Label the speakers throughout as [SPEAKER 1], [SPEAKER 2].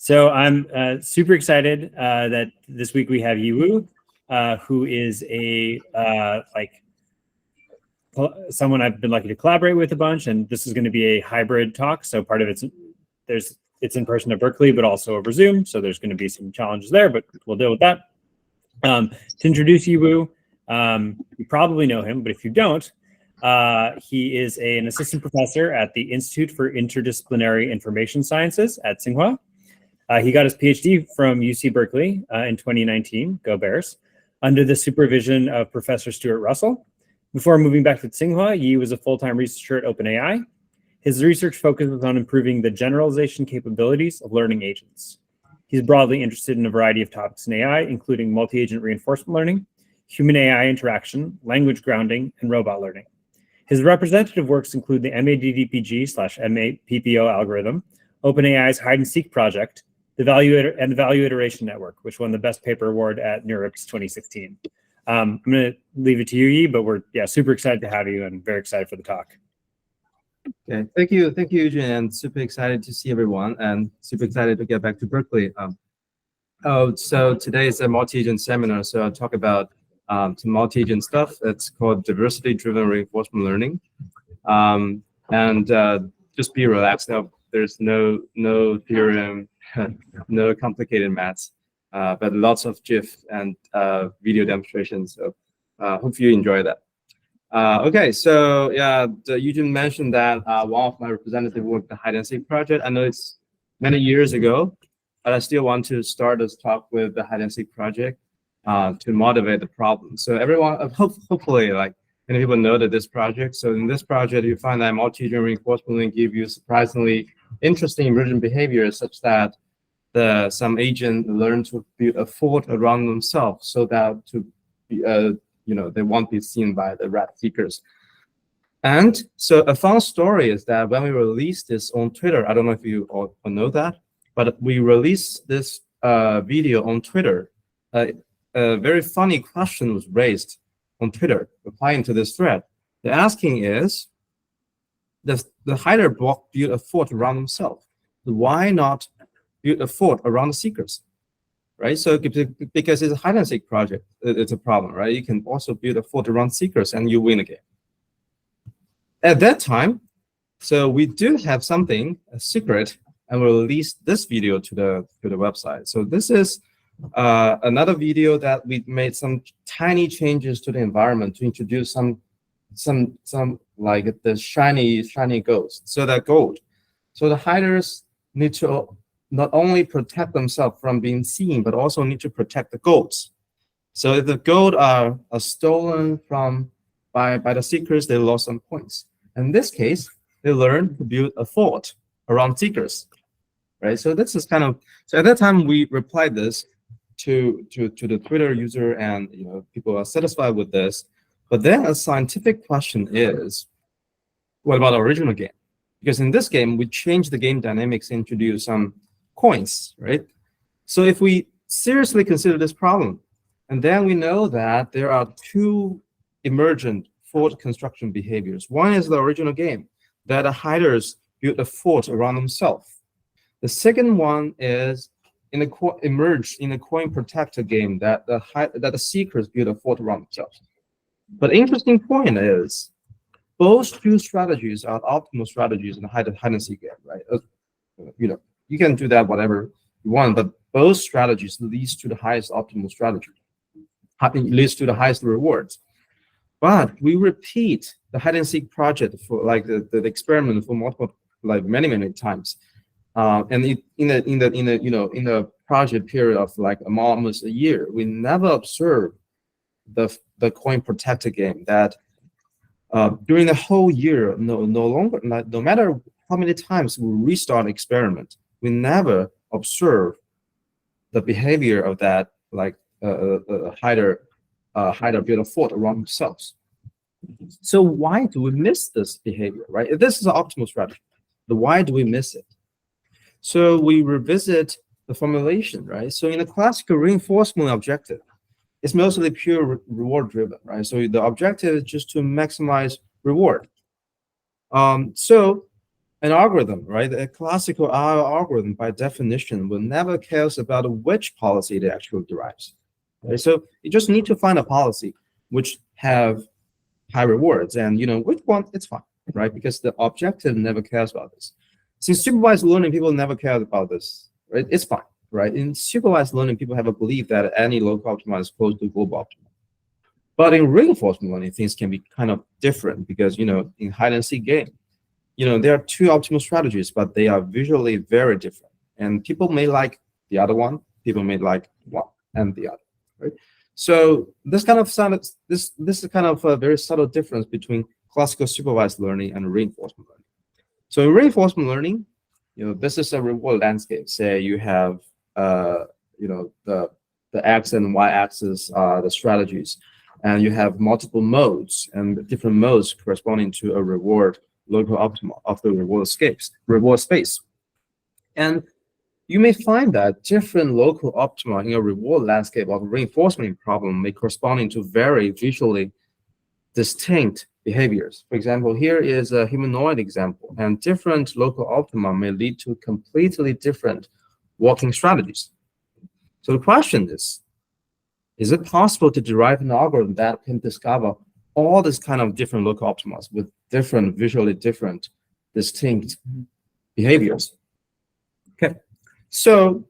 [SPEAKER 1] So I'm super excited that this week we have Yiwu, who is someone I've been lucky to collaborate with a bunch, and this is going to be a hybrid talk. So part of it's in person at Berkeley, but also over Zoom. So there's going to be some challenges there, but we'll deal with that. To introduce Yiwu, you probably know him, but if you don't, he is an assistant professor at the Institute for Interdisciplinary Information Sciences at Tsinghua. He got his PhD from UC Berkeley in 2019, go Bears, under the supervision of Professor Stuart Russell. Before moving back to Tsinghua, Yi was a full-time researcher at OpenAI. His research focuses on improving the generalization capabilities of learning agents. He's broadly interested in a variety of topics in AI, including multi-agent reinforcement learning, human-AI interaction, language grounding, and robot learning. His representative works include the MADDPG/MAPPO algorithm, OpenAI's hide-and-seek project, the value iteration network, which won the Best Paper Award at NeurIPS 2016. I'm going to leave it to you, Yi, but we're super excited to have you and very excited for the talk.
[SPEAKER 2] Okay, thank you, Eugene, and super excited to see everyone, and super excited to get back to Berkeley. So today is a multi-agent seminar, so I'll talk about some multi-agent stuff. It's called diversity-driven reinforcement learning, and just be relaxed. Now, there's no theorem, no complicated maths, but lots of GIF and video demonstrations. So hope you enjoy that. Okay, so yeah, Eugene mentioned that one of my representatives worked the hide-and-seek project. I know it's many years ago, but I still want to start this talk with the hide-and-seek project to motivate the problem. So everyone, hopefully, like many people know that this project. So in this project, you find that multi-agent reinforcement learning give you surprisingly interesting emergent behaviors, such that some agent learn to build a fort around themselves, so that they won't be seen by the rat seekers. And so a fun story is that when we released this on Twitter, I don't know if you all know that, but we released this video on Twitter. A very funny question was raised on Twitter, replying to this thread. The asking is, the hider block build a fort around himself? Why not build a fort around the seekers? Right, so because it's a hide-and-seek project, it's a problem, right? You can also build a fort around seekers and you win a game. At that time, so we do have something, a secret, and we'll release this video to the website. So this is another video that we made some tiny changes to the environment to introduce some like the shiny ghost. So that gold. So the hiders need to not only protect themselves from being seen, but also need to protect the golds. So if the gold are stolen by the seekers, they lost some points. In this case, they learn to build a fort around seekers, right? So this is kind of, so at that time we replied this to the Twitter user, and people are satisfied with this. But then a scientific question is, what about the original game? Because in this game, we changed the game dynamics, introduced some coins, right? So if we seriously consider this problem, and then we know that there are two emergent fort construction behaviors. One is the original game, that the hiders build a fort around themselves. The second one is emerged in a coin protector game, that the seekers build a fort around themselves. But interesting point is, both two strategies are optimal strategies in the hide-and-seek game, right? You can do that whatever you want, but both strategies leads to the highest optimal strategy, leads to the highest rewards. But we repeat the hide-and-seek project for like the experiment for multiple, like many times, and in the project period of like almost a year, we never observed the coin protector game that during the whole year, no matter how many times we restart experiment, we never observe the behavior of that, like hider build a fort around themselves. So why do we miss this behavior, right? This is an optimal strategy. Why do we miss it? So we revisit the formulation, right? So in a classical reinforcement objective, it's mostly pure reward driven, right? So the objective is just to maximize reward. So an algorithm, right? A classical R algorithm, by definition, will never cares about which policy it actually derives. Right? So you just need to find a policy which have high rewards, and which one, it's fine, right? Because the objective never cares about this. Since supervised learning, people never care about this, right? It's fine, right? In supervised learning, people have a belief that any local optima is close to global optima. But in reinforcement learning, things can be kind of different because, in hide and seek game, there are two optimal strategies, but they are visually very different. And people may like the other one, people may like one and the other, right? So this is kind of a very subtle difference between classical supervised learning and reinforcement learning. So in reinforcement learning, this is a reward landscape. Say you have the X and Y axis are the strategies, and you have multiple modes, and different modes corresponding to a reward local optima of the reward space. And you may find that different local optima in a reward landscape of a reinforcement problem may corresponding to very visually distinct behaviors. For example, here is a humanoid example, and different local optima may lead to completely different walking strategies. So the question is it possible to derive an algorithm that can discover all this kind of different local optimas with different, visually different, distinct behaviors? Okay. So,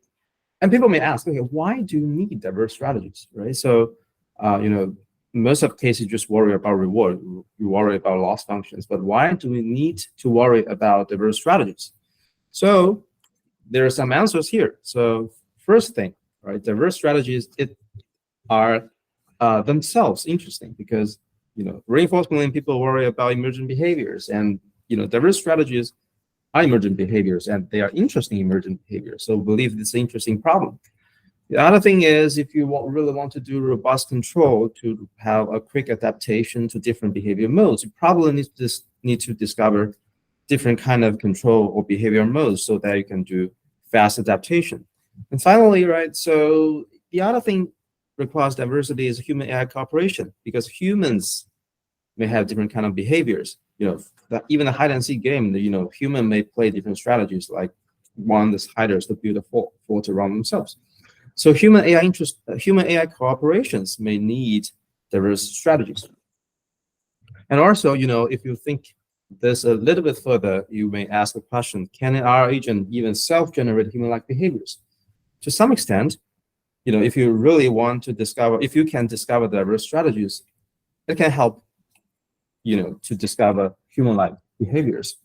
[SPEAKER 2] and people may ask, okay, why do you need diverse strategies, right? So, most of the cases you just worry about reward, you worry about loss functions, but why do we need to worry about diverse strategies? So, there are some answers here. So, first thing, right, diverse strategies are themselves interesting because, reinforcement learning people worry about emergent behaviors, and, diverse strategies are emergent behaviors, and they are interesting emergent behaviors. So believe this is an interesting problem. The other thing is, if you really want to do robust control to have a quick adaptation to different behavior modes, you probably need to discover different kind of control or behavior modes so that you can do fast adaptation. And finally, right, so the other thing requires diversity is human AI cooperation, because humans may have different kind of behaviors. Even a hide and seek game, human may play different strategies, like one is hiders to build a fort around themselves. So human AI cooperations may need diverse strategies. And also, if you think this a little bit further, you may ask the question, can an R agent even self-generate human-like behaviors? To some extent, if you really want to discover, if you can discover diverse strategies, it can help, to discover human-like behaviors.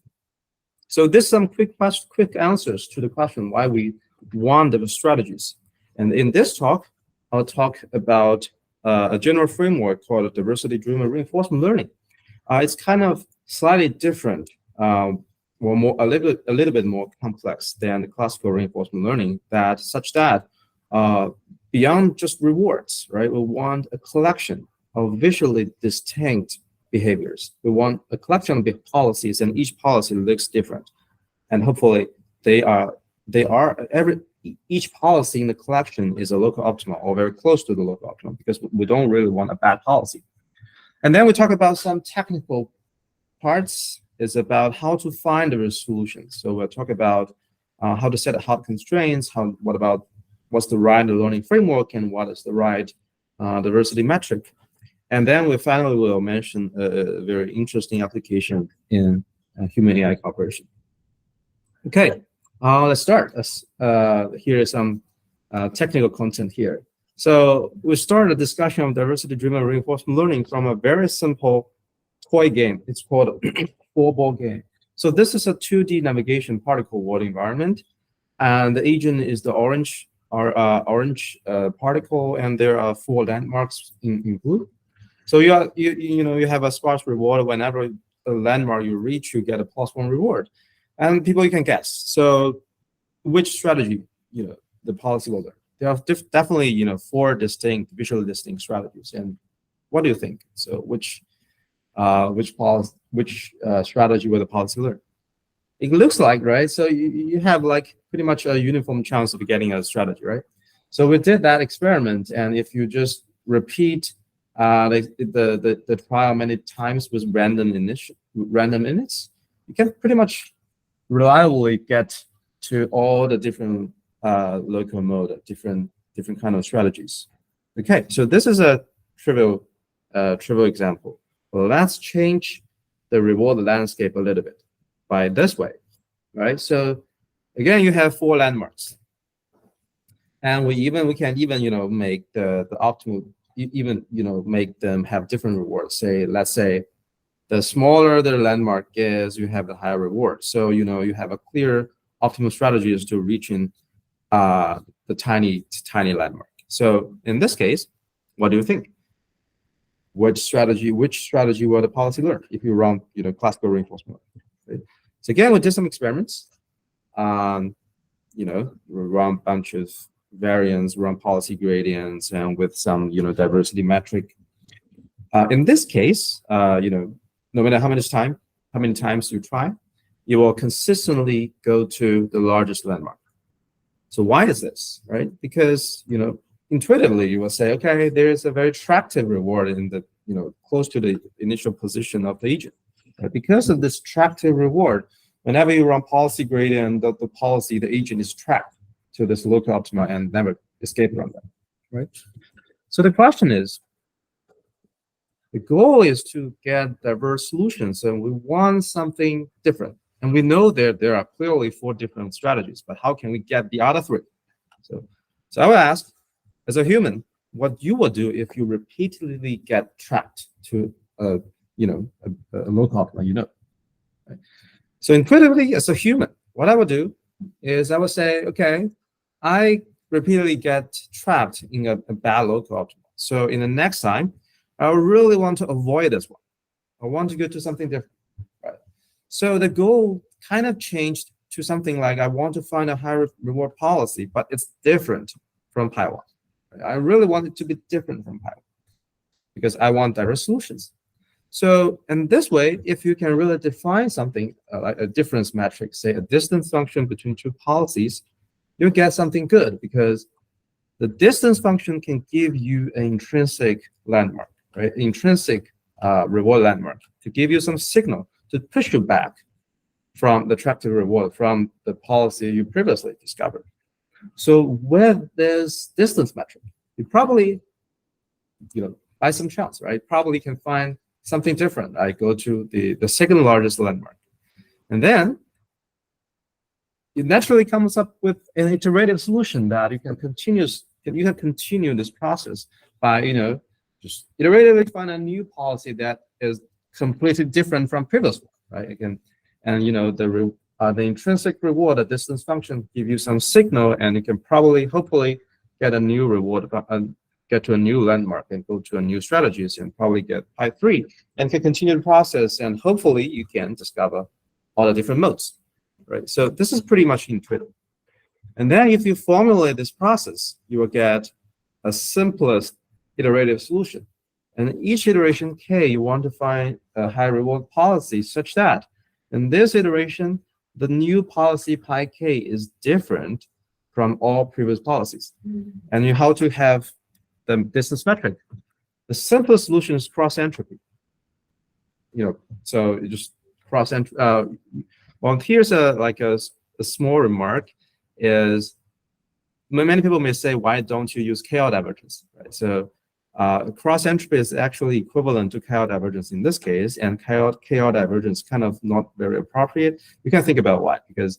[SPEAKER 2] So this is some quick answers to the question why we want diverse strategies. And in this talk, I'll talk about a general framework called diversity-driven reinforcement learning. It's kind of slightly different, or a little bit more complex than the classical reinforcement learning. Such that beyond just rewards, right? We want a collection of visually distinct behaviors. We want a collection of policies, and each policy looks different. And hopefully, each policy in the collection is a local optima or very close to the local optima, because we don't really want a bad policy. And then we talk about some technical parts. It's about how to find the solutions. So we'll talk about how to set hard constraints, what's the right learning framework, and what is the right diversity metric. And then we finally will mention a very interesting application in human AI cooperation. Okay, let's start. Here is some technical content here. So we started a discussion of diversity-driven reinforcement learning from a very simple toy game. It's called a 4-ball game. So this is a 2D navigation particle world environment, and the agent is the orange particle, and there are 4 landmarks in blue. So you have a sparse reward. Whenever a landmark you reach, you get a +1 reward, and you can guess. So which strategy the policy will learn? There are definitely 4 distinct, visually distinct strategies. And what do you think? So which strategy will the policy learn? It looks like, right? So you have like pretty much a uniform chance of getting a strategy, right? So we did that experiment, and if you just repeat the trial many times with random inits, you can pretty much reliably get to all the different local mode, different kind of strategies. Okay, so this is a trivial example. Well, let's change the reward landscape a little bit by this way, right? So again, you have 4 landmarks, and we can even make the optimal make them have different rewards. Let's say the smaller the landmark is, you have the higher reward. So you have a clear optimal strategy is to reaching the tiny landmark. So in this case, what do you think? Which strategy will the policy learn if you run classical reinforcement? Right? So again, we did some experiments. We run a bunch of variance, run policy gradients, and with some diversity metric. In this case, no matter how many times you try, you will consistently go to the largest landmark. So why is this, right? Because intuitively you will say, okay, there is a very attractive reward in the close to the initial position of the agent. Right? Because of this attractive reward, whenever you run policy gradient, the agent is tracked to this local optima and never escape from that. Right? So the question is, the goal is to get diverse solutions, and we want something different. And we know that there are clearly 4 different strategies, but how can we get the other 3? So I would ask, as a human, what you would do if you repeatedly get trapped to a local optima, right? So intuitively, as a human, what I would do is I would say, okay, I repeatedly get trapped in a bad local optima. So in the next time, I really want to avoid this one. I want to go to something different. Right? So the goal kind of changed to something like I want to find a higher reward policy, but it's different from Pi 1. I really want it to be different from Pi 1 because I want diverse solutions. So in this way, if you can really define something like a difference metric, say a distance function between 2 policies, you get something good because the distance function can give you an intrinsic landmark, right? Intrinsic reward landmark to give you some signal to push you back from the attractive reward from the policy you previously discovered. So with this distance metric, you probably, by some chance, right, probably can find something different. I go to the second largest landmark, and then it naturally comes up with an iterative solution that you can continue this process by just iteratively find a new policy that is completely different from previous one, right? Again, and the intrinsic reward, the distance function, give you some signal, and you can hopefully get a new reward, get to a new landmark, and go to a new strategies, and probably get Pi 3, and can continue the process, and hopefully you can discover all the different modes, right? So this is pretty much intuitive. And then if you formulate this process, you will get a simplest iterative solution. And each iteration K, you want to find a high reward policy such that in this iteration, the new policy Pi K is different from all previous policies. And you have to have the distance metric. The simplest solution is cross entropy. So you just cross entropy. Well, here's a small remark is many people may say, why don't you use KL divergence, right? So cross entropy is actually equivalent to KL divergence in this case, and KL divergence kind of not very appropriate. You can think about why, because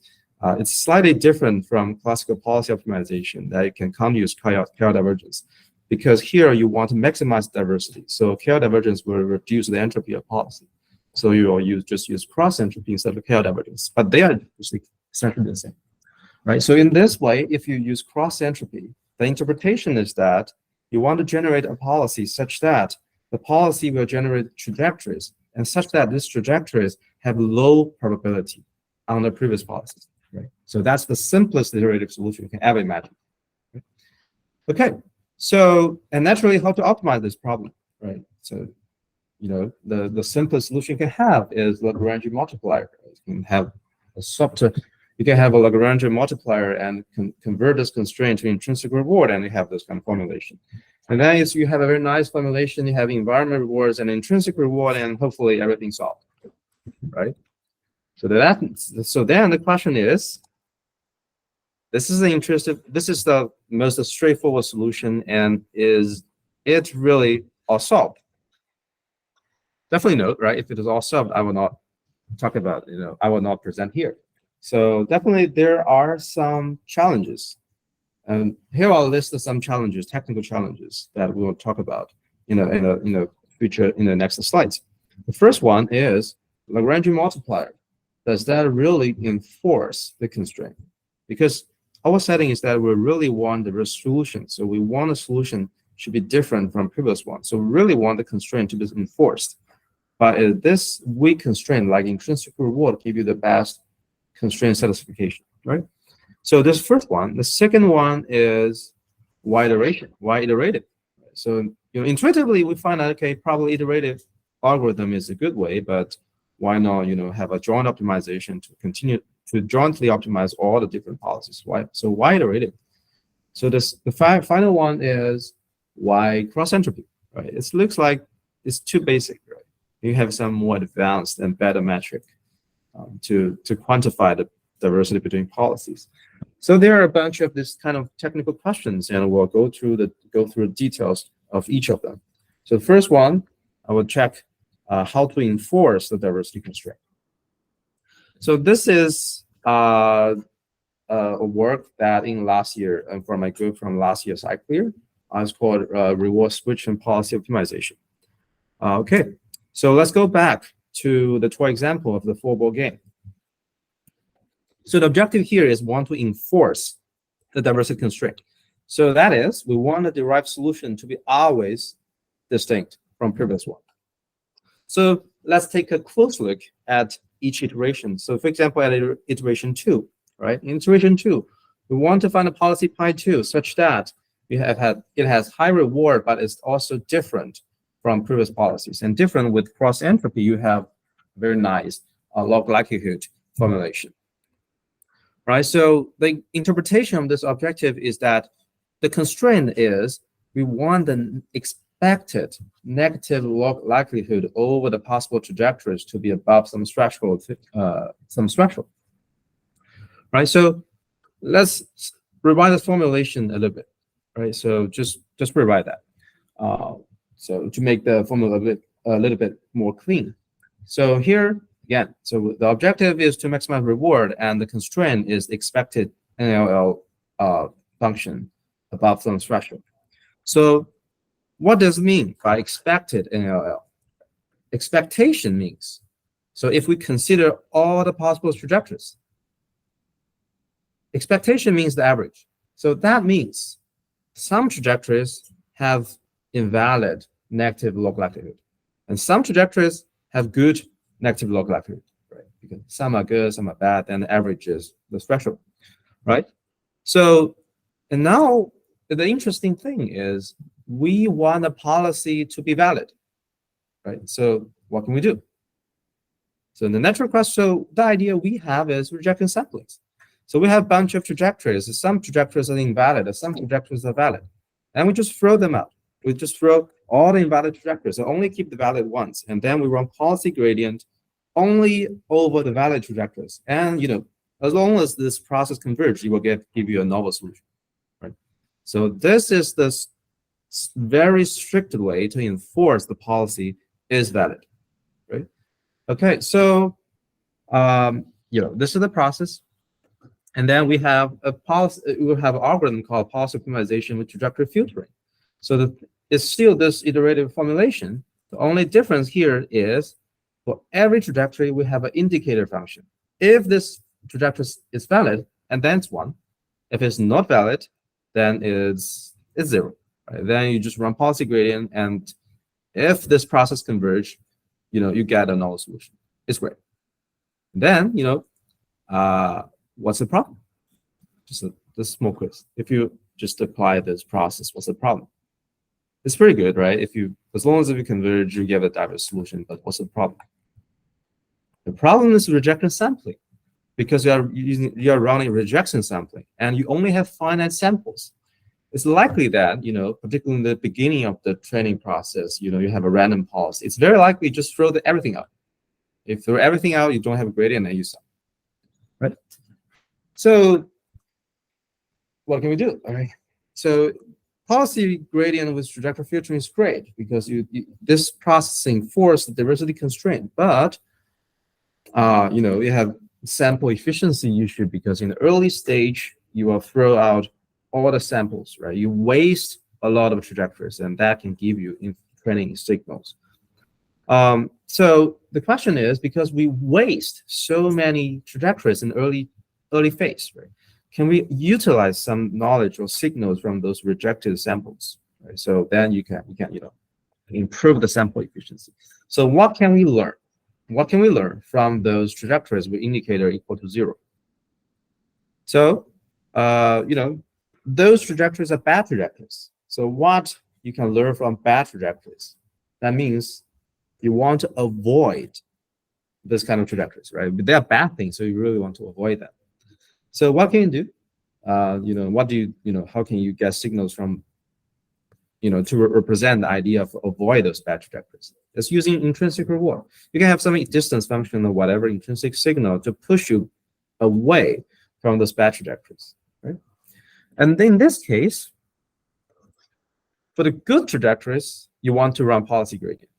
[SPEAKER 2] it's slightly different from classical policy optimization that you can come use KL divergence, because here you want to maximize diversity. So KL divergence will reduce the entropy of policy. So you will just use cross entropy instead of KL divergence, but they are essentially the same, right? So in this way, if you use cross entropy, the interpretation is that you want to generate a policy such that the policy will generate trajectories, and such that these trajectories have low probability on the previous policies, right? So that's the simplest iterative solution you can ever imagine. Right? Okay, so, and naturally, how to optimize this problem, right? So, the simplest solution you can have is Lagrange multiplier. You can have a you can have a Lagrange multiplier and convert this constraint to intrinsic reward, and you have this kind of formulation. And then you have a very nice formulation. You have environment rewards and intrinsic reward, and hopefully everything's solved, right? So then the question is, this is the most straightforward solution, and is it really all solved? Definitely no, right? If it is all solved, I will not talk about, I will not present here. So definitely there are some challenges. And here I'll list some challenges, technical challenges that we will talk about, in the future, in the next slides. The first one is Lagrangian multiplier. Does that really enforce the constraint? Because our setting is that we really want the solution. So we want a solution should be different from previous one. So we really want the constraint to be enforced. But this weak constraint, like intrinsic reward, give you the best constraint satisfaction, right? So this first one. The second one is why iterative. So intuitively we find out, okay, probably iterative algorithm is a good way, but why not have a joint optimization to continue to jointly optimize all the different policies? Why iterative? So the final one is why cross entropy, right? It looks like it's too basic, right? You have some more advanced and better metric to quantify the diversity between policies. So there are a bunch of this kind of technical questions, and we'll go through the details of each of them. So the first one, I will check how to enforce the diversity constraint. So this is a work that in last year, and for my group from last year's iClear, it's called reward switch and policy optimization. Okay, so let's go back to the toy example of the 4-ball game. So the objective here is want to enforce the diversity constraint. So that is, we want the derived solution to be always distinct from previous one. So let's take a close look at each iteration. So for example, at iteration 2, right? In iteration 2, we want to find a policy pi 2 such that it has high reward, but it's also different from previous policies. And different with cross entropy, you have very nice log likelihood formulation. Right, so the interpretation of this objective is that the constraint is we want the expected negative log likelihood over the possible trajectories to be above some threshold. Right, so let's revise the formulation a little bit. Right, so just revise that. So to make the formula a little bit more clean. So here. Again, so the objective is to maximize reward, and the constraint is expected NLL function above some threshold. So what does it mean by expected NLL? Expectation means, so if we consider all the possible trajectories, expectation means the average. So that means some trajectories have invalid negative log likelihood, and some trajectories have good negative log likelihood, right? Because some are good, some are bad, and the average is the threshold, right? So, and now the interesting thing is we want a policy to be valid, right? So what can we do? So in the natural question, so the idea we have is rejecting samplings. So we have a bunch of trajectories. Some trajectories are invalid, and some trajectories are valid, and we just throw them out. We just throw all the invalid trajectories, so only keep the valid ones, and then we run policy gradient only over the valid trajectories. And as long as this process converges, it will give you a novel solution, right? So this is the very strict way to enforce the policy is valid, right? Okay, so this is the process, and then we have a policy. We will have an algorithm called policy optimization with trajectory filtering. So it's still this iterative formulation. The only difference here is for every trajectory, we have an indicator function. If this trajectory is valid, and then it's 1. If it's not valid, then it's 0. Right? Then you just run policy gradient, and if this process converges, you get a null solution. It's great. And then, what's the problem? Just a small quiz. If you just apply this process, what's the problem? It's pretty good, right? As long as you converge, you get a diverse solution. But what's the problem? The problem is rejection sampling, because you are running rejection sampling, and you only have finite samples. It's likely that particularly in the beginning of the training process, you have a random policy. It's very likely just throw everything out. If throw everything out, you don't have a gradient, and you sum, right? So what can we do? All right. So policy gradient with trajectory filtering is great because this processing forced the diversity constraint, but you have sample efficiency issue because in the early stage you will throw out all the samples, right? You waste a lot of trajectories, and that can give you in training signals. So the question is, because we waste so many trajectories in early phase, right? Can we utilize some knowledge or signals from those rejected samples? Right? So then you can improve the sample efficiency. So what can we learn? What can we learn from those trajectories with indicator equal to 0? So those trajectories are bad trajectories. So what you can learn from bad trajectories? That means you want to avoid this kind of trajectories, right? But they are bad things, so you really want to avoid them. So what can you do? How can you get signals from, to represent the idea of avoid those bad trajectories? It's using intrinsic reward. You can have some distance function or whatever intrinsic signal to push you away from those bad trajectories, right? And in this case, for the good trajectories, you want to run policy gradient.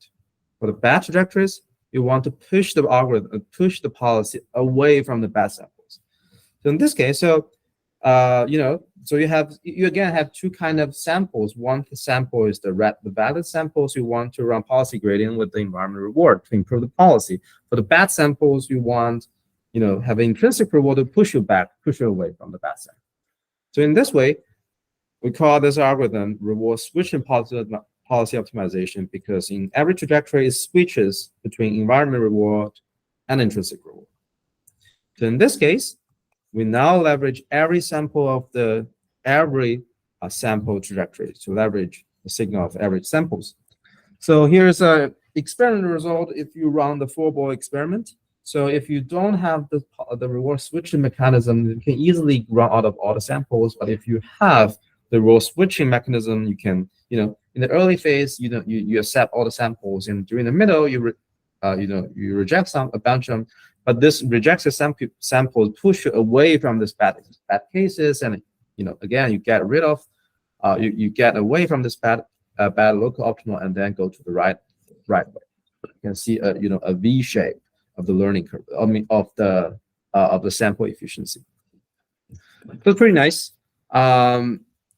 [SPEAKER 2] For the bad trajectories, you want to push the algorithm, push the policy away from the bad samples. So in this case, so you again have two kind of samples. One sample is the valid samples. You want to run policy gradient with the environment reward to improve the policy. For the bad samples, you want have an intrinsic reward to push you away from the bad sample. So in this way, we call this algorithm reward switching policy optimization, because in every trajectory it switches between environment reward and intrinsic reward. So in this case, we now leverage every sample of every sample trajectory to leverage the signal of average samples. So here's a experimental result if you run the 4-ball experiment. So if you don't have the reward switching mechanism, you can easily run out of all the samples. But if you have the reward switching mechanism, you can, in the early phase, you accept all the samples, and during the middle, you reject a bunch of them. But this rejected samples push you away from this bad cases, and again you get rid of, you get away from this bad local optimal, and then go to the right way. You can see a V shape of the learning curve. I mean of the sample efficiency. So it's pretty nice.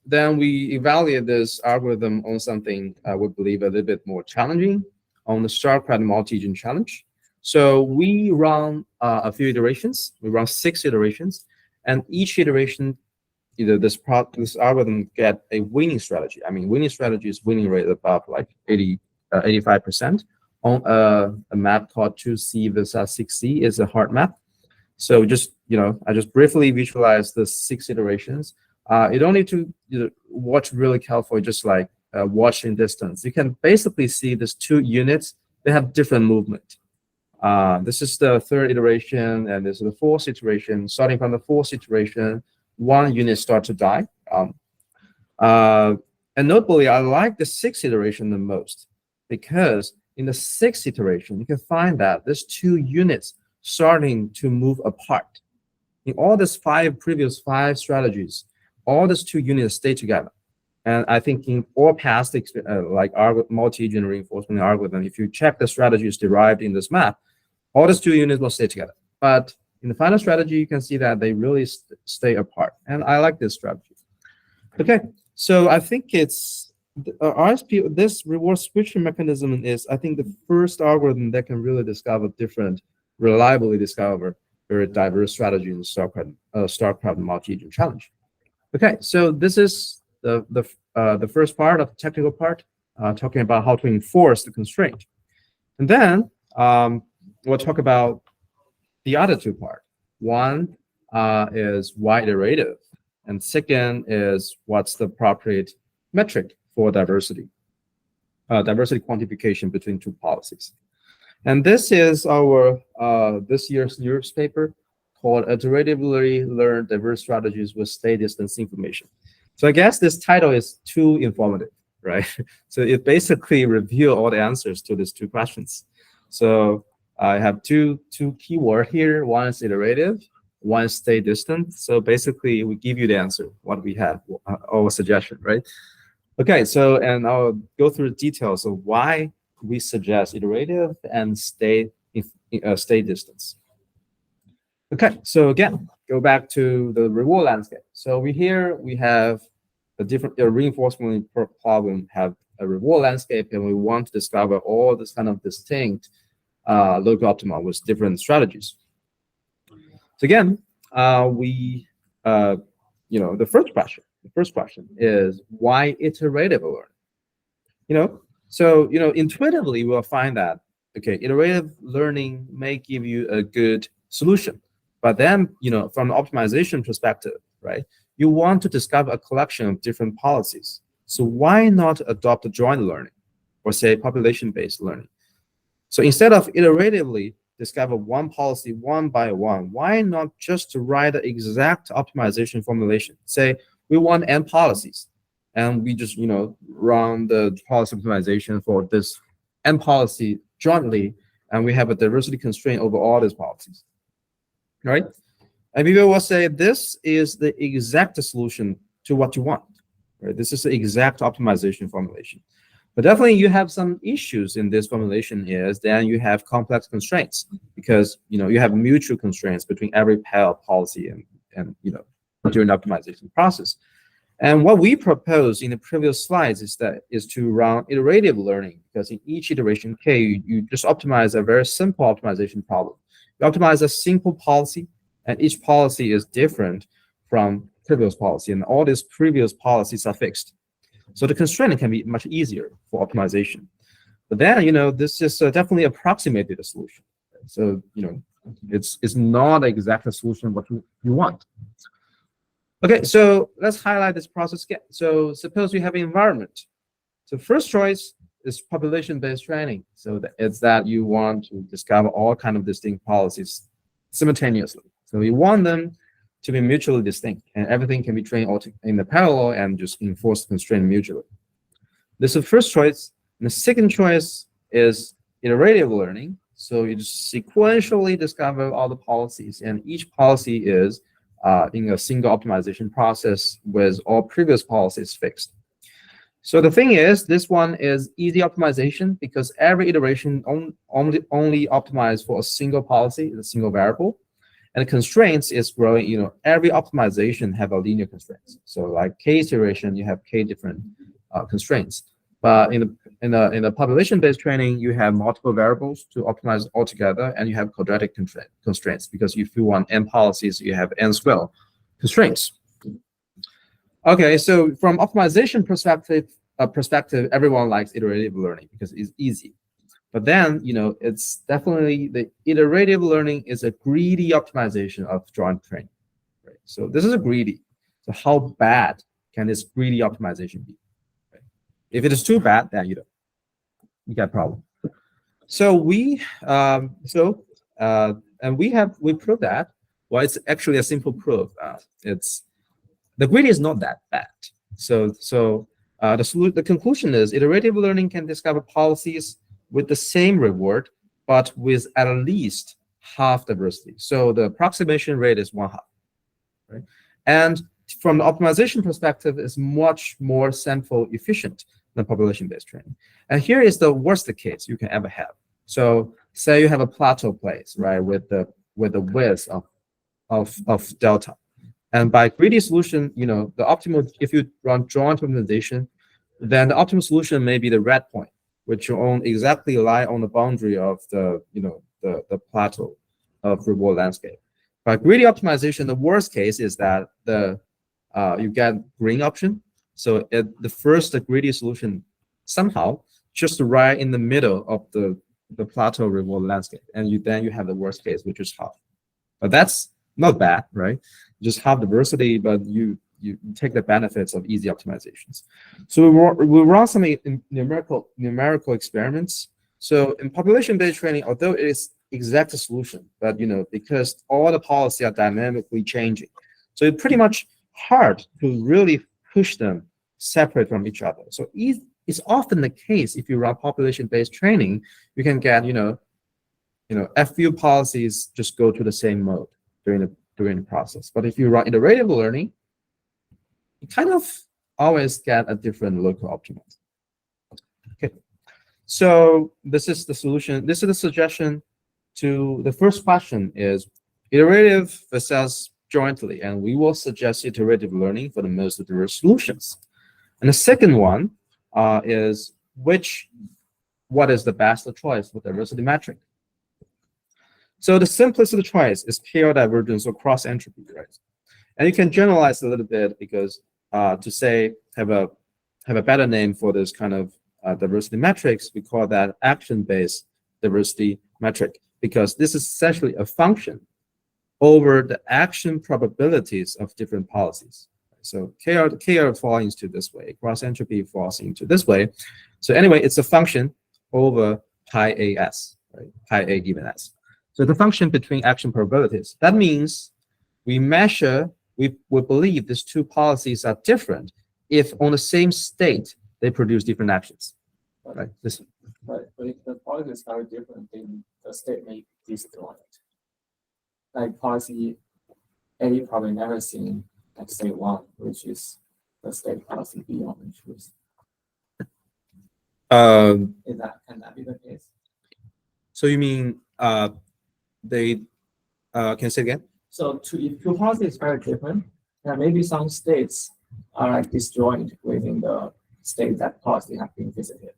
[SPEAKER 2] Then we evaluate this algorithm on something I would believe a little bit more challenging, on the star-craft multi-agent challenge. So we run a few iterations. We run 6 iterations, and each iteration, either this algorithm get a winning strategy. I mean, winning strategy is winning rate about like 85% on a map called 2C versus 6C. Is a hard map. So just I just briefly visualize the 6 iterations. You don't need to watch really carefully, just like watching distance. You can basically see these 2 units. They have different movement. This is the 3rd iteration, and this is the 4th iteration. Starting from the 4th iteration, 1 unit starts to die. And notably, I like the 6th iteration the most, because in the 6th iteration, you can find that there's 2 units starting to move apart. In all these previous 5 strategies, all these 2 units stay together. And I think in all past like multi-agent reinforcement algorithm, if you check the strategies derived in this map, all these 2 units will stay together. But in the final strategy, you can see that they really stay apart. And I like this strategy. Okay, so I think it's RSP. This reward switching mechanism is, I think, the first algorithm that can really reliably discover very diverse strategy in the StarCraft multi-agent challenge. Okay, so this is the first part of the technical part, talking about how to enforce the constraint. And then we'll talk about the other 2 parts. One is why iterative, and second is what's the appropriate metric for diversity quantification between 2 policies. And this is our this year's newspaper called Iteratively Learn Diverse Strategies with State Distance Information. So I guess this title is too informative, right? So it basically reveals all the answers to these 2 questions. So I have two keyword here. One is iterative, one is stay distant. So basically, we give you the answer, what we have, our suggestion, right? Okay, so and I'll go through the details of why we suggest iterative and stay distance. Okay, so again, go back to the reward landscape. So we have a different reinforcement problem have a reward landscape, and we want to discover all this kind of distinct local optima with different strategies. So again, the first question is why iterative learning? So intuitively we'll find that iterative learning may give you a good solution, but then from an optimization perspective, right? You want to discover a collection of different policies. So why not adopt a joint learning, or say population-based learning? So instead of iteratively discover one policy one by one, why not just write the exact optimization formulation? Say we want n policies, and we just run the policy optimization for this n policy jointly, and we have a diversity constraint over all these policies, right? And people will say this is the exact solution to what you want, right? This is the exact optimization formulation. But definitely you have some issues in this formulation is then you have complex constraints, because you have mutual constraints between every pair of policy and during the optimization process. And what we propose in the previous slides is to run iterative learning, because in each iteration K, you just optimize a very simple optimization problem. You optimize a simple policy, and each policy is different from previous policy, and all these previous policies are fixed. So the constraint can be much easier for optimization. But then, this is definitely approximated a solution. So, it's not exactly a solution what you want. Okay, so let's highlight this process again. So suppose you have an environment. So first choice is population-based training. So it's that you want to discover all kind of distinct policies simultaneously. So you want them to be mutually distinct, and everything can be trained all in the parallel and just enforce the constraint mutually. This is the first choice. And the second choice is iterative learning. So you just sequentially discover all the policies, and each policy is in a single optimization process with all previous policies fixed. So the thing is, this one is easy optimization because every iteration only optimize for a single policy, a single variable. And the constraints is growing, every optimization have a linear constraints. So like K iteration, you have K different constraints. But in the population-based training, you have multiple variables to optimize all together, and you have quadratic constraints, because if you want n policies, you have n square constraints. Okay, so from optimization perspective, everyone likes iterative learning because it's easy. But then, it's definitely the iterative learning is a greedy optimization of joint training. Right? So this is a greedy. So how bad can this greedy optimization be? Right? If it is too bad, then you got a problem. So we proved that. Well, it's actually a simple proof. The greedy is not that bad. So the conclusion is iterative learning can discover policies with the same reward, but with at least half diversity. So the approximation rate is 1/2, right? And from the optimization perspective, it's much more sample efficient than population-based training. And here is the worst case you can ever have. So say you have a plateau place, right, with the width of delta. And by greedy solution, the optimal, if you run joint optimization, then the optimal solution may be the red point, which you exactly lie on the boundary of the plateau of reward landscape. By greedy optimization, the worst case is that you get green option. So the first greedy solution somehow just right in the middle of the plateau reward landscape, and then you have the worst case, which is half. But that's not bad, right? Just half diversity, but you take the benefits of easy optimizations. So we run some numerical experiments. So in population-based training, although it is exact solution, but because all the policies are dynamically changing, so it's pretty much hard to really push them separate from each other. So it's often the case if you run population-based training, you can get a few policies just go to the same mode during the process. But if you run iterative learning, you kind of always get a different local optimum. Okay, so this is the solution. This is the suggestion to the first question is iterative versus jointly, and we will suggest iterative learning for the most diverse solutions. And the second one is what is the best choice for diversity metric? So the simplest choice is KL divergence or cross entropy, right? And you can generalize a little bit because to say have a better name for this kind of diversity metrics, we call that action-based diversity metric, because this is essentially a function over the action probabilities of different policies. So KL falls into this way, cross entropy falls into this way. So anyway, it's a function over pi AS, right? Pi A given S. So the function between action probabilities. That means we believe these two policies are different if on the same state they produce different actions. Right.
[SPEAKER 3] But if the policy is very different, then the state may be disjoint. Like policy A probably never seen like state 1, which is the state policy B on the truth. Can that be the case?
[SPEAKER 2] So you mean they can you say again?
[SPEAKER 3] So if two policies is very different, then maybe some states are like disjoint within the state that policy have been visited.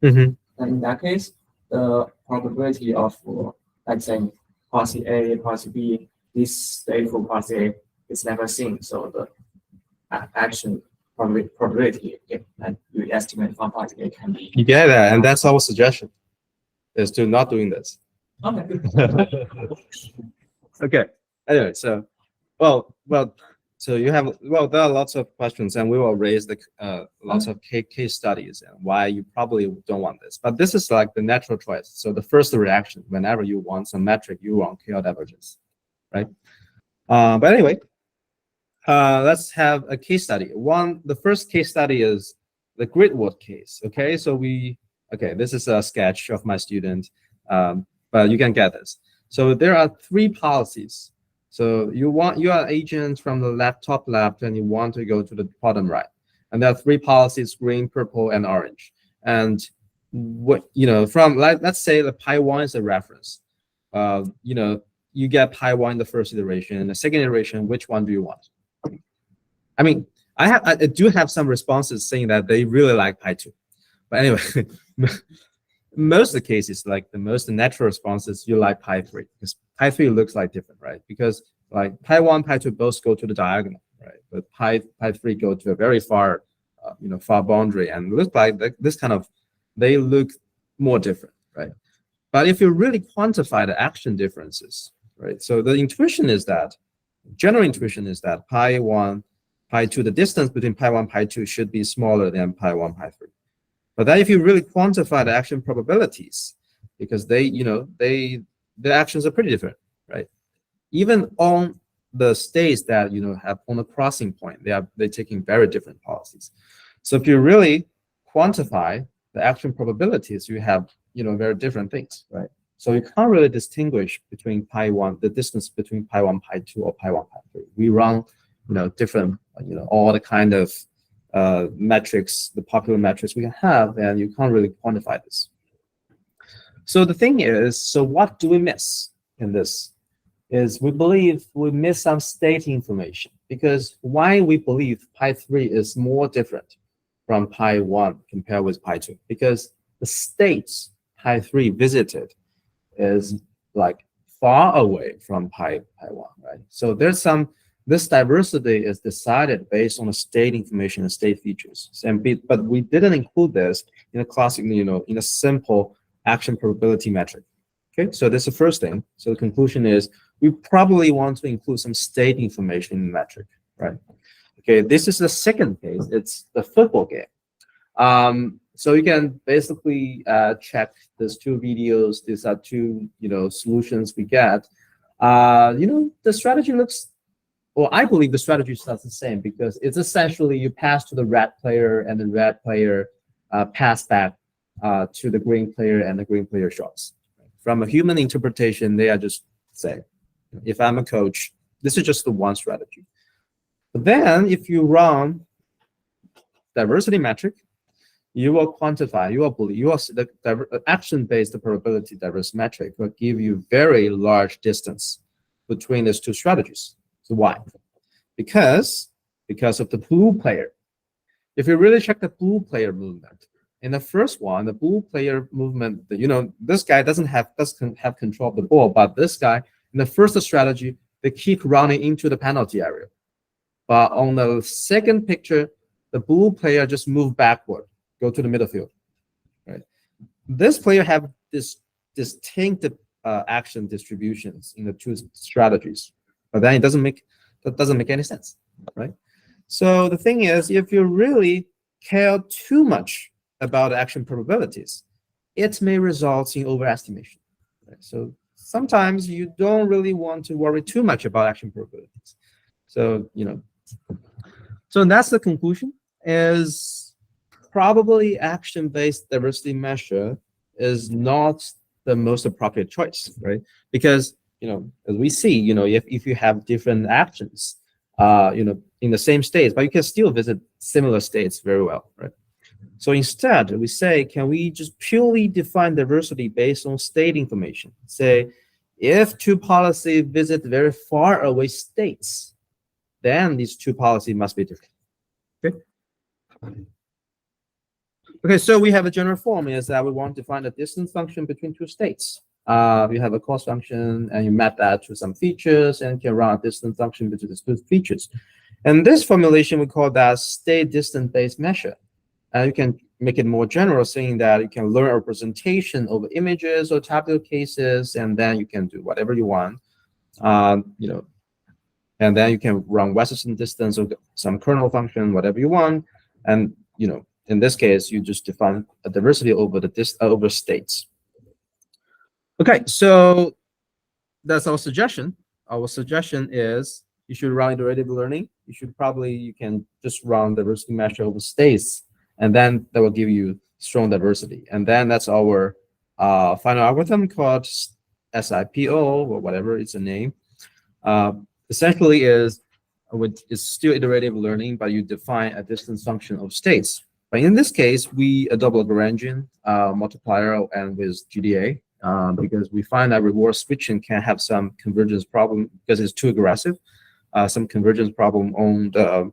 [SPEAKER 2] Mm-hmm.
[SPEAKER 3] And in that case, the probability of like saying policy A, policy B, this stateful policy A is never seen. So the action probability that you estimate from policy A can be.
[SPEAKER 2] You get that, and that's our suggestion, is to not doing this.
[SPEAKER 3] Okay.
[SPEAKER 2] Okay. Anyway, so so you have there are lots of questions, and we will raise the lots of case studies and why you probably don't want this. But this is like the natural choice. So the first reaction, whenever you want some metric, you want KL divergence, right? But anyway, let's have a case study. The first case study is the gridwood case. Okay, so this is a sketch of my student, but you can get this. So there are 3 policies. So you are agent from the top left, and you want to go to the bottom right. And there are 3 policies: green, purple, and orange. And from let's say the pi 1 is a reference. You get pi 1 in the first iteration, and the second iteration, which one do you want? I mean, I do have some responses saying that they really like pi 2. But anyway, most of the cases, like the most natural responses, you like pi 3, because pi 3 looks like different, right? Because like pi 1, pi 2 both go to the diagonal, right? But pi 3 go to a very far, far boundary, and look like this kind of, they look more different, right? But if you really quantify the action differences, right? So the general intuition is that pi 1, pi 2, the distance between pi 1, pi 2 should be smaller than pi 1, pi 3. But then if you really quantify the action probabilities, because the actions are pretty different, right? Even on the states that have on a crossing point, they're taking very different policies. So if you really quantify the action probabilities, you have very different things, right? So you can't really distinguish between pi 1, the distance between pi 1, pi 2, or pi 1, pi 3. We run different all the kind of metrics, the popular metrics we can have, and you can't really quantify this. So the thing is, so what do we miss in this? Is we believe we miss some state information, because why we believe pi 3 is more different from pi 1 compared with pi 2? Because the states pi 3 visited is like far away from pi 1, right? So this diversity is decided based on the state information and state features. But we didn't include this in a classic, in a simple action probability metric. Okay, so that's the first thing. So the conclusion is we probably want to include some state information in the metric, right? Okay, this is the second case. It's the football game. So you can basically check these 2 videos. These are 2, solutions we get. The strategy looks. Well, I believe the strategy is not the same, because it's essentially you pass to the red player, and the red player pass back to the green player, and the green player shots. from a human interpretation, they are just say, if I'm a coach, this is just the one strategy. But then if you run diversity metric, you will quantify, the action-based probability diversity metric will give you very large distance between these two strategies. So why? Because of the blue player. If you really check the blue player movement, in the first one, the blue player movement, this guy doesn't have control of the ball, but this guy, in the first strategy, they keep running into the penalty area. But on the second picture, the blue player just move backward, go to the middle field. Right? This player have this distinct action distributions in the two strategies, but then that doesn't make any sense, right? So the thing is, if you really care too much about action probabilities, it may result in overestimation. Right? So sometimes you don't really want to worry too much about action probabilities. So so that's the conclusion. Is probably action-based diversity measure is not the most appropriate choice, right? Because as we see, if you have different actions, in the same states, but you can still visit similar states very well, right? So instead, we say, can we just purely define diversity based on state information? Say, if two policies visit very far away states, then these two policies must be different. Okay. Okay, so we have a general form is that we want to find a distance function between two states. You have a cost function, and you map that to some features, and you can run a distance function between the two features. And this formulation, we call that state distance based measure. And you can make it more general, saying that you can learn a representation of images or tabular cases, and then you can do whatever you want. And then you can run Western distance or some kernel function, whatever you want. And in this case, you just define a diversity over over states. Okay, so that's our suggestion. Our suggestion is you should run iterative learning. You can just run diversity measure over states, and then that will give you strong diversity. And then that's our final algorithm called SIPO or whatever it's a name. Essentially it's still iterative learning, but you define a distance function of states. But in this case, we adopt Lagrangian multiplier and with GDA because we find that reward switching can have some convergence problem because it's too aggressive. Some convergence problem on the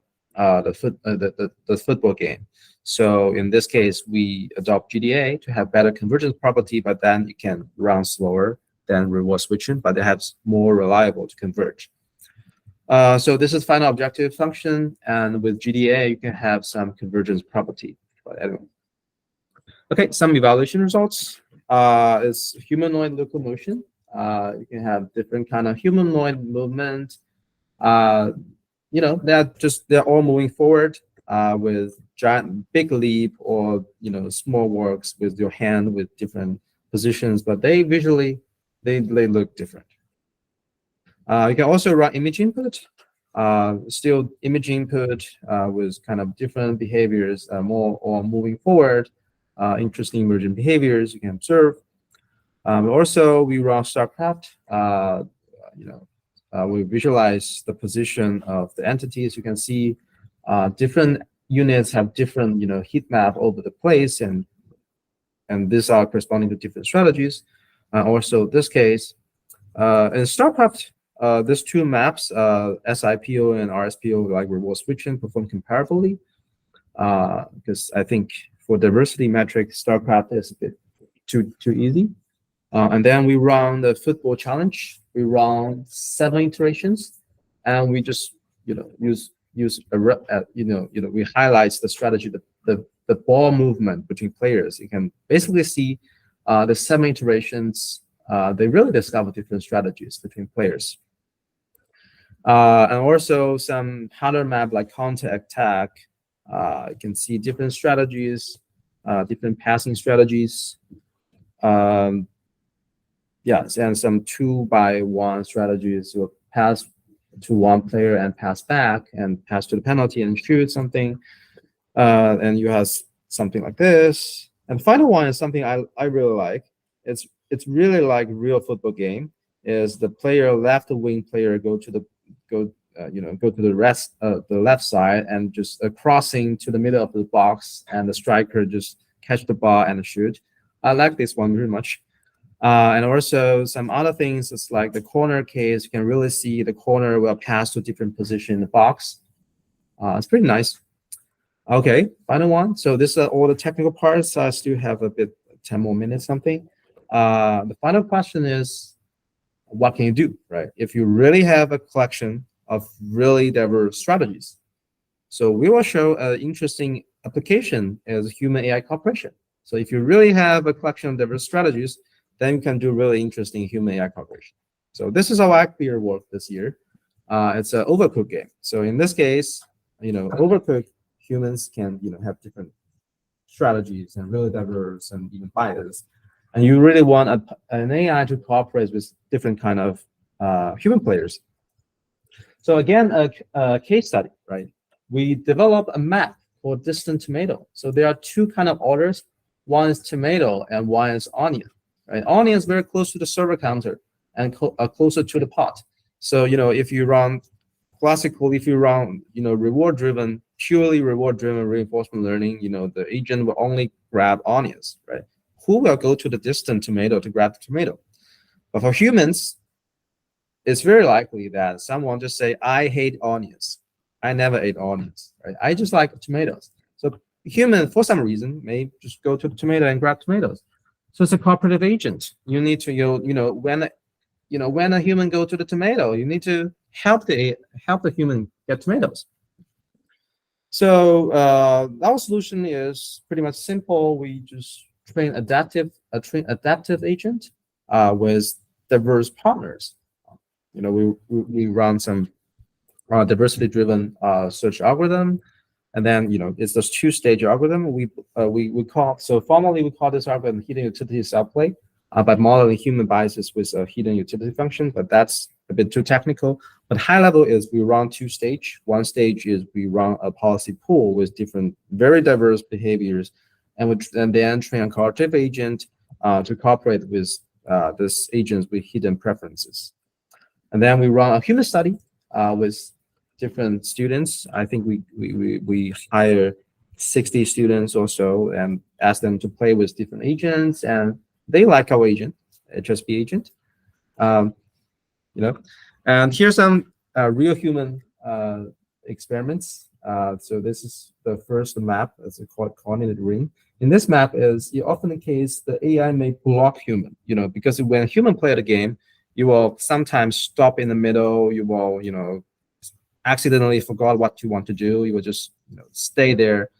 [SPEAKER 2] football game. So in this case, we adopt GDA to have better convergence property, but then it can run slower than reward switching, but it has more reliable to converge. So this is final objective function, and with GDA, you can have some convergence property. But anyway. Okay, some evaluation results is humanoid locomotion. You can have different kind of humanoid movement. They're all moving forward with big leap or small works with your hand with different positions, but they visually they look different. You can also run image input, still image input with kind of different behaviors, more or moving forward, interesting emergent behaviors you can observe. Also, we run StarCraft. We visualize the position of the entities. You can see different units have different heat map over the place, and these are corresponding to different strategies. Also, this case in StarCraft. These two maps, SIPO and RSPO, like reward switching, perform comparably. Because I think for diversity metric, StarCraft is a bit too easy. And then we run the football challenge. We run 7 iterations, and we just we highlight the strategy, the ball movement between players. You can basically see the 7 iterations. They really discover different strategies between players. And also some harder map like counter attack. You can see different strategies, different passing strategies. Yes, and some 2-by-1 strategies. You pass to one player and pass back, and pass to the penalty and shoot something. And you have something like this. And the final one is something I really like. It's it's really like real football game. Is the player left wing player go to the left side and just crossing to the middle of the box, and the striker just catch the ball and shoot. I like this one very much. And also some other things, it's like the corner case. You can really see the corner will pass to different position in the box. It's pretty nice. Okay, final one. So this are all the technical parts. I still have a bit, 10 more minutes something. The final question is, what can you do, right? If you really have a collection of really diverse strategies. So we will show an interesting application as human AI cooperation. So if you really have a collection of diverse strategies, then you can do really interesting human AI cooperation. So this is how I clear work this year. It's an overcooked game. So in this case, overcooked humans can have different strategies and really diverse and even biased. And you really want an AI to cooperate with different kind of human players. So again, a case study, right? We develop a map for distant tomato. So there are two kind of orders. One is tomato and one is onion, right? Onion is very close to the server counter and closer to the pot. So, if you run reward-driven, purely reward-driven reinforcement learning, the agent will only grab onions, right? Who will go to the distant tomato to grab the tomato? But for humans, it's very likely that someone just say, I hate onions. I never ate onions, right? I just like tomatoes. So human, for some reason, may just go to the tomato and grab tomatoes. So it's a cooperative agent. You need to, when a human go to the tomato, you need to help the human get tomatoes. So our solution is pretty much simple. We just train adaptive agent with diverse partners. We run some diversity-driven search algorithm, and then it's this two-stage algorithm. We call, so formally we call this algorithm hidden utility self-play by modeling human biases with a hidden utility function, but that's a bit too technical. But high level is we run two stage. One stage is we run a policy pool with different very diverse behaviors, and then train a cooperative agent to cooperate with this agents with hidden preferences. And then we run a human study with different students. I think we hire 60 students or so and ask them to play with different agents, and they like our agent, HSP agent. And here's some real human experiments. So this is the first map. It's called coordinated ring. In this map is often the case the AI may block human, because when human play the game, you will sometimes stop in the middle. You will, accidentally forgot what you want to do. You will just, stay there.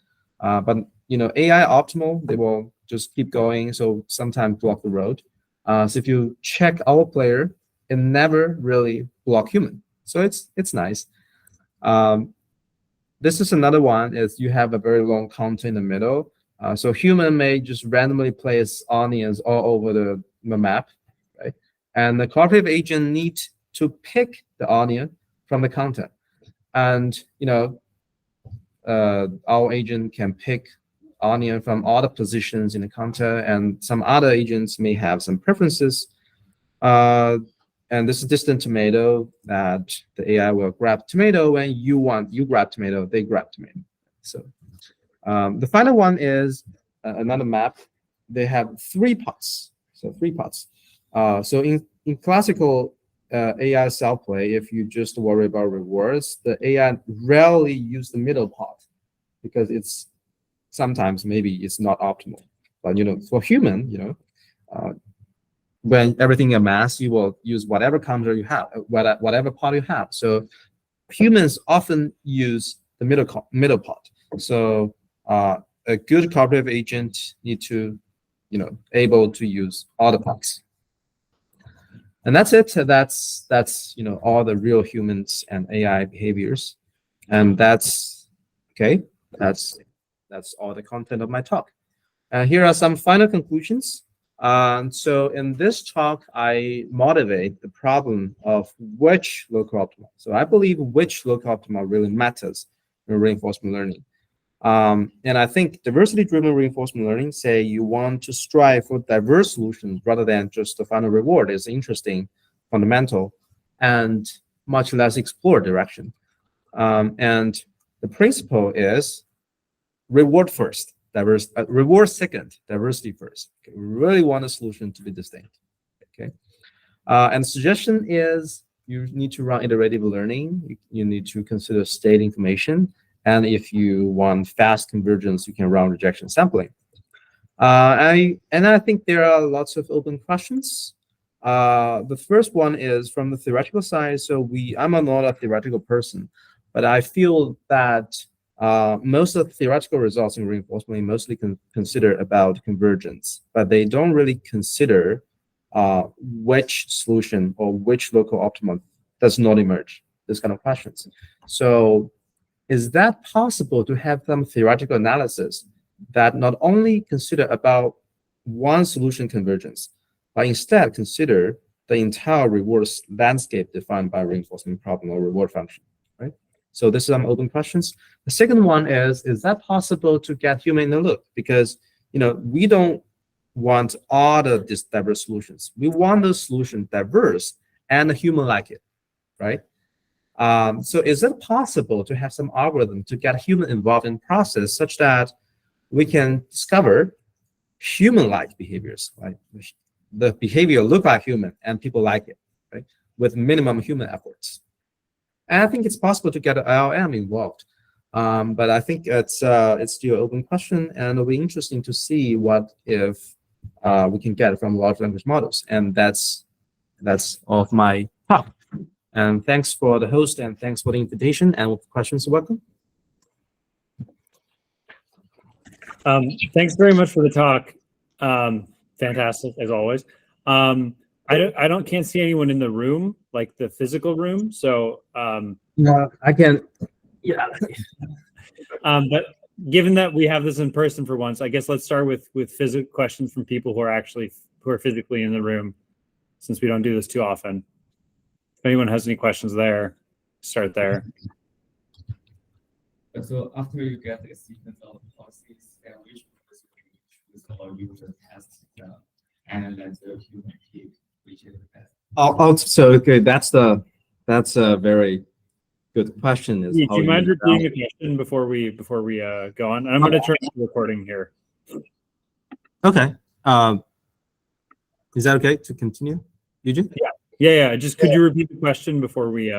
[SPEAKER 2] But AI optimal, they will just keep going. So sometimes block the road. So if you check our player, it never really block human. So it's nice. This is another one. Is you have a very long counter in the middle. So human may just randomly place onions all over the map, right? And the cooperative agent needs to pick the onion from the counter. And, our agent can pick onion from all the positions in the counter, and some other agents may have some preferences. And this is distant tomato that the AI will grab tomato when you grab tomato, they grab tomato. So the final one is another map. They have 3 pots. So 3 pots. So in classical AI self-play, if you just worry about rewards, the AI rarely use the middle pot because it's sometimes maybe it's not optimal. But for human, when everything amassed, you will use whatever counter you have, whatever pot you have. So humans often use the middle pot. So a good cooperative agent need to, able to use all the pots. And that's it. That's all the real humans and AI behaviors. And that's okay. That's all the content of my talk. Here are some final conclusions. So in this talk, I motivate the problem of which local optimal. So I believe which local optimal really matters in reinforcement learning. And I think diversity-driven reinforcement learning, say you want to strive for diverse solutions rather than just the final reward, is interesting, fundamental, and much less explored direction. And the principle is reward first, reward second, diversity first. Okay, we really want a solution to be distinct. Okay, and suggestion is you need to run iterative learning. You need to consider state information. And if you want fast convergence, you can run rejection sampling. I think there are lots of open questions. The first one is from the theoretical side. So I'm not a theoretical person, but I feel that most of the theoretical results in reinforcement mostly consider about convergence, but they don't really consider which solution or which local optimum does not emerge, this kind of questions. So is that possible to have some theoretical analysis that not only consider about one solution convergence, but instead consider the entire reward landscape defined by reinforcement problem or reward function, right? So this is some open questions. The second one is that possible to get human in the loop? Because we don't want all the diverse solutions. We want the solution diverse and human like it, right? So is it possible to have some algorithm to get human involved in process such that we can discover human-like behaviors, right? The behavior look like human and people like it, right? With minimum human efforts. And I think it's possible to get an LLM involved. But I think it's still an open question, and it'll be interesting to see what if we can get from large language models. And that's all of my talk. And thanks for the host, and thanks for the invitation. And questions, welcome.
[SPEAKER 1] Thanks very much for the talk. Fantastic as always. Can't see anyone in the room, like the physical room. So
[SPEAKER 2] no, I can. Yeah.
[SPEAKER 1] But given that we have this in person for once, I guess let's start with physical questions from people who are physically in the room, since we don't do this too often. If anyone has any questions there, start there.
[SPEAKER 4] So after you get the sequence of policies, which choose or user test and let the human pick which is the best?
[SPEAKER 2] So okay, that's a very good question.
[SPEAKER 1] Do you mind repeating the question before we go on? And I'm going to turn the recording here.
[SPEAKER 2] Okay. Is that okay to continue, Eugene?
[SPEAKER 1] Yeah. Just could you repeat the question before we